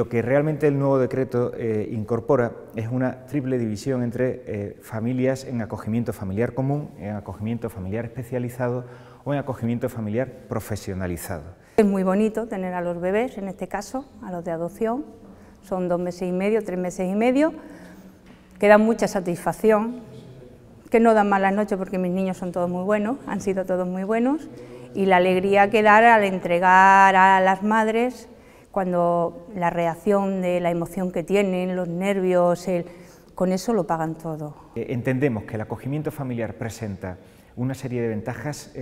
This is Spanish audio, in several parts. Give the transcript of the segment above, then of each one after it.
lo que realmente el nuevo decreto incorpora es una triple división entre familias en acogimiento familiar común, en acogimiento familiar especializado o en acogimiento familiar profesionalizado. Es muy bonito tener a los bebés, en este caso, a los de adopción, son 2 meses y medio, 3 meses y medio, que dan mucha satisfacción, que no dan malas noches porque mis niños son todos muy buenos, han sido todos muy buenos, y la alegría que da al entregar a las madres, cuando la reacción de la emoción que tienen, los nervios, con eso lo pagan todo. Entendemos que el acogimiento familiar presenta una serie de ventajas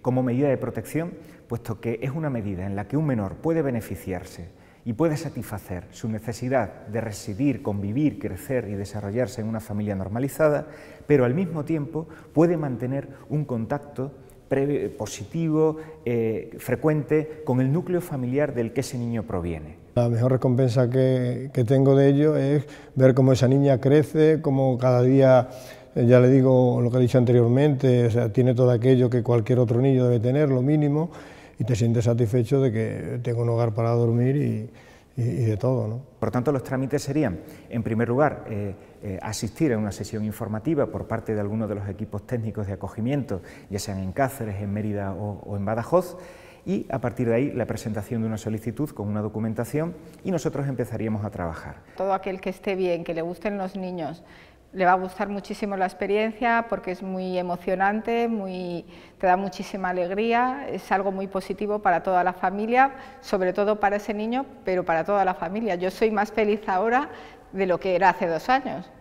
como medida de protección, puesto que es una medida en la que un menor puede beneficiarse y puede satisfacer su necesidad de residir, convivir, crecer y desarrollarse en una familia normalizada, pero al mismo tiempo puede mantener un contacto positivo, frecuente, con el núcleo familiar del que ese niño proviene. La mejor recompensa que tengo de ello es ver cómo esa niña crece, cómo cada día, ya le digo lo que he dicho anteriormente, o sea, tiene todo aquello que cualquier otro niño debe tener, lo mínimo, y te sientes satisfecho de que tengo un hogar para dormir y de todo, ¿no? Por tanto, los trámites serían, en primer lugar, asistir a una sesión informativa por parte de algunos de los equipos técnicos de acogimiento, ya sean en Cáceres, en Mérida o en Badajoz, y a partir de ahí la presentación de una solicitud con una documentación y nosotros empezaríamos a trabajar. Todo aquel que esté bien, que le gusten los niños, le va a gustar muchísimo la experiencia porque es muy emocionante, te da muchísima alegría, es algo muy positivo para toda la familia, sobre todo para ese niño, pero para toda la familia. Yo soy más feliz ahora de lo que era hace 2 años.